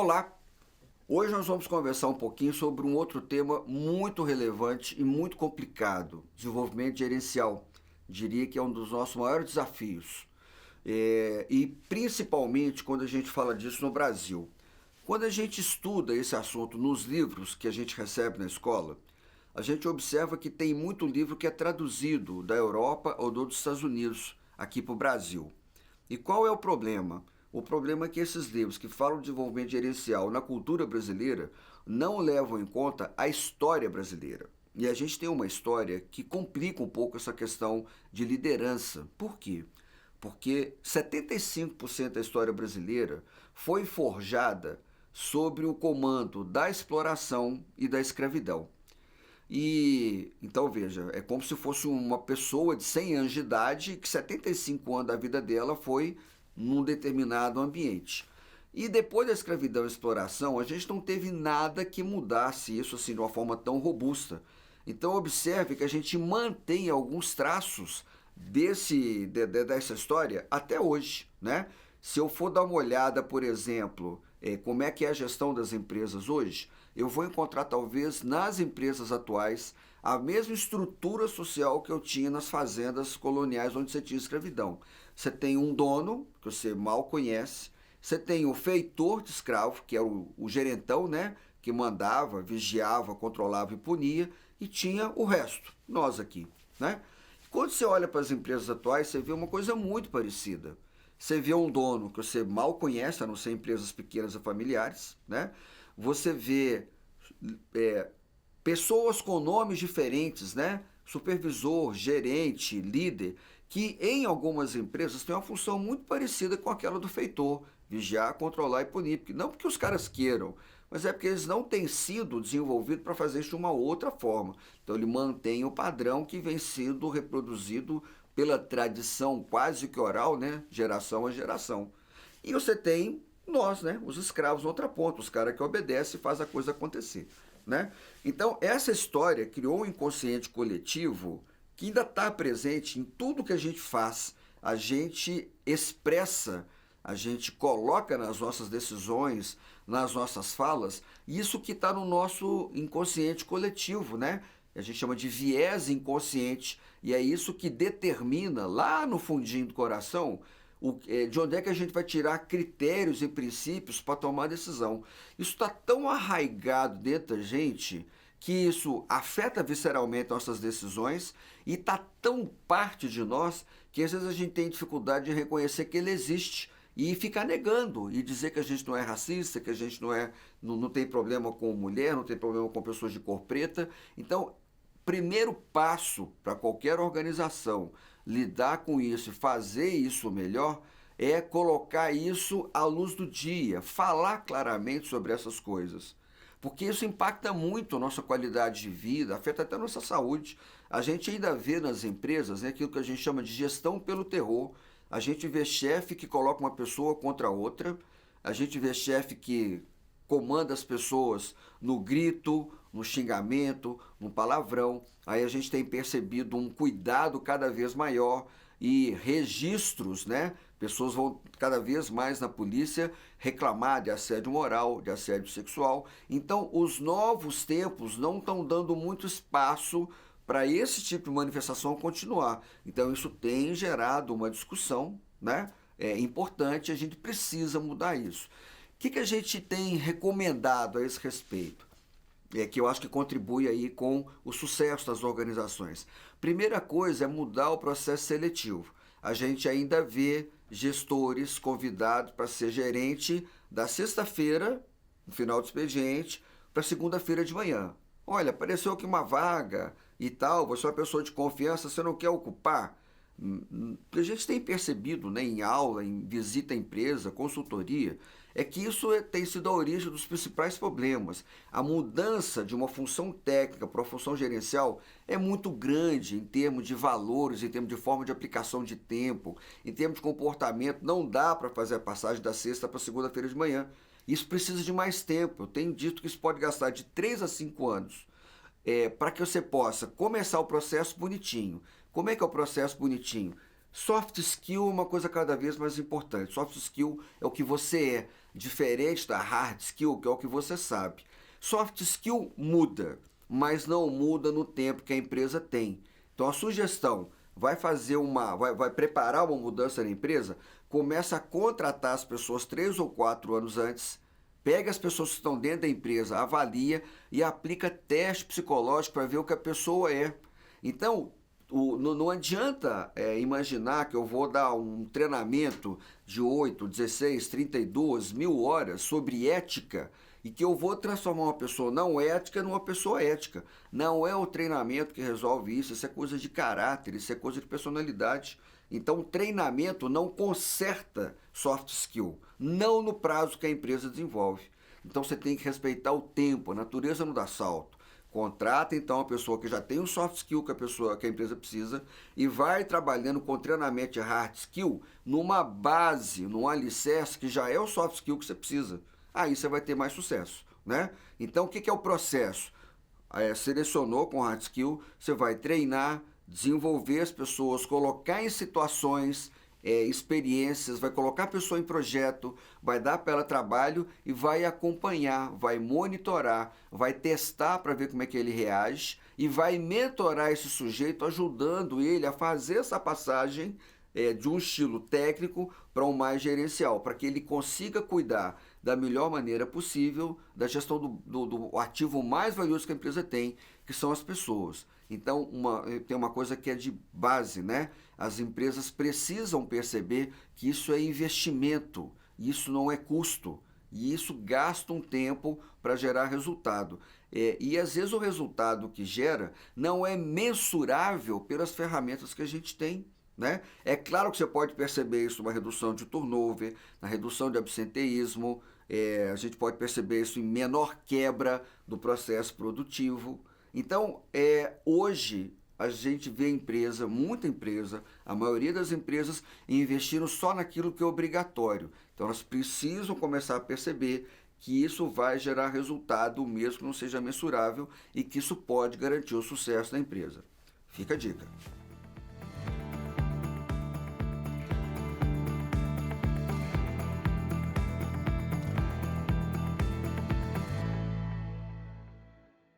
Olá! Hoje nós vamos conversar um pouquinho sobre um outro tema muito relevante e muito complicado, desenvolvimento gerencial. Diria que é um dos nossos maiores desafios. E principalmente quando a gente fala disso no Brasil. Quando a gente estuda esse assunto nos livros que a gente recebe na escola, a gente observa que tem muito livro que é traduzido da Europa ou dos Estados Unidos aqui para o Brasil. E qual é o problema? O problema é que esses livros que falam de desenvolvimento gerencial na cultura brasileira não levam em conta a história brasileira. E a gente tem uma história que complica um pouco essa questão de liderança. Por quê? Porque 75% da história brasileira foi forjada sob o comando da exploração e da escravidão. E então veja, é como se fosse uma pessoa de 100 anos de idade que 75 anos da vida dela foi num determinado ambiente. E depois da escravidão e exploração, a gente não teve nada que mudasse isso assim de uma forma tão robusta. Então observe que a gente mantém alguns traços dessa história até hoje, né? Se eu for dar uma olhada, por exemplo, como é que é a gestão das empresas hoje, eu vou encontrar talvez nas empresas atuais a mesma estrutura social que eu tinha nas fazendas coloniais onde você tinha escravidão. Você tem um dono, que você mal conhece, você tem o feitor de escravo, que era o gerentão, né? Que mandava, vigiava, controlava e punia, e tinha o resto, nós aqui, né? Quando você olha para as empresas atuais, você vê uma coisa muito parecida. Você vê um dono que você mal conhece, a não ser empresas pequenas e familiares, né? Você vê pessoas com nomes diferentes, né? Supervisor, gerente, líder, que em algumas empresas têm uma função muito parecida com aquela do feitor, vigiar, controlar e punir. Não porque os caras queiram, mas é porque eles não têm sido desenvolvidos para fazer isso de uma outra forma. Então ele mantém o padrão que vem sendo reproduzido pela tradição quase que oral, né? Geração a geração. E você tem nós, né? Os escravos, outra ponta, os caras que obedecem e fazem a coisa acontecer, né? Então essa história criou um inconsciente coletivo que ainda está presente em tudo que a gente faz. A gente expressa, a gente coloca nas nossas decisões, nas nossas falas, isso que está no nosso inconsciente coletivo, né? A gente chama de viés inconsciente, e é isso que determina lá no fundinho do coração de onde é que a gente vai tirar critérios e princípios para tomar decisão. Isso está tão arraigado dentro da gente que isso afeta visceralmente nossas decisões e está tão parte de nós que às vezes a gente tem dificuldade de reconhecer que ele existe e ficar negando e dizer que a gente não é racista, que a gente não tem problema com mulher, não tem problema com pessoas de cor preta. Então, primeiro passo para qualquer organização lidar com isso e fazer isso melhor é colocar isso à luz do dia, falar claramente sobre essas coisas. Porque isso impacta muito a nossa qualidade de vida, afeta até a nossa saúde. A gente ainda vê nas empresas, né, aquilo que a gente chama de gestão pelo terror. A gente vê chefe que coloca uma pessoa contra outra, a gente vê chefe que comanda as pessoas no grito, no xingamento, no palavrão. Aí a gente tem percebido um cuidado cada vez maior e registros, né? Pessoas vão cada vez mais na polícia reclamar de assédio moral, de assédio sexual. Então, os novos tempos não estão dando muito espaço para esse tipo de manifestação continuar. Então, isso tem gerado uma discussão, né? É importante, a gente precisa mudar isso. O que a gente tem recomendado a esse respeito? Que eu acho que contribui aí com o sucesso das organizações. Primeira coisa é mudar o processo seletivo. A gente ainda vê gestores convidados para ser gerente da sexta-feira, no final do expediente, para segunda-feira de manhã. Olha, apareceu aqui uma vaga e tal, você é uma pessoa de confiança, você não quer ocupar? O que a gente tem percebido, né, em aula, em visita à empresa, consultoria, é que isso tem sido a origem dos principais problemas. A mudança de uma função técnica para uma função gerencial é muito grande em termos de valores, em termos de forma de aplicação de tempo, em termos de comportamento. Não dá para fazer a passagem da sexta para segunda-feira de manhã. Isso precisa de mais tempo. Eu tenho dito que isso pode gastar de 3 a 5 anos. Para que você possa começar o processo bonitinho. Como é que é o processo bonitinho? Soft skill é uma coisa cada vez mais importante. Soft skill é o que você é, diferente da hard skill, que é o que você sabe. Soft skill muda, mas não muda no tempo que a empresa tem. Então a sugestão vai preparar uma mudança na empresa, começa a contratar as pessoas 3 ou 4 anos antes, pega as pessoas que estão dentro da empresa, avalia e aplica teste psicológico para ver o que a pessoa é. Então, não adianta imaginar que eu vou dar um treinamento de 8, 16, 32 mil horas sobre ética e que eu vou transformar uma pessoa não ética numa pessoa ética. Não é o treinamento que resolve isso, isso é coisa de caráter, isso é coisa de personalidade. Então, o treinamento não conserta soft skill, não no prazo que a empresa desenvolve. Então, você tem que respeitar o tempo, a natureza não dá salto. Contrata então a pessoa que já tem o soft skill que a empresa precisa e vai trabalhando com treinamento de hard skill numa base, num alicerce que já é o soft skill que você precisa. Aí você vai ter mais sucesso, né? Então o que é o processo? Selecionou com hard skill, você vai treinar, desenvolver as pessoas, colocar em situações, experiências, vai colocar a pessoa em projeto, vai dar para ela trabalho e vai acompanhar, vai monitorar, vai testar para ver como é que ele reage e vai mentorar esse sujeito, ajudando ele a fazer essa passagem de um estilo técnico para um mais gerencial, para que ele consiga cuidar da melhor maneira possível da gestão do ativo mais valioso que a empresa tem, que são as pessoas. Então, tem uma coisa que é de base, né? As empresas precisam perceber que isso é investimento, isso não é custo, e isso gasta um tempo para gerar resultado. E às vezes o resultado que gera não é mensurável pelas ferramentas que a gente tem. Né? É claro que você pode perceber isso na redução de turnover, na redução de absenteísmo, a gente pode perceber isso em menor quebra do processo produtivo. Então, hoje a gente vê muita empresa, a maioria das empresas investindo só naquilo que é obrigatório. Então, elas precisam começar a perceber que isso vai gerar resultado mesmo que não seja mensurável e que isso pode garantir o sucesso da empresa. Fica a dica.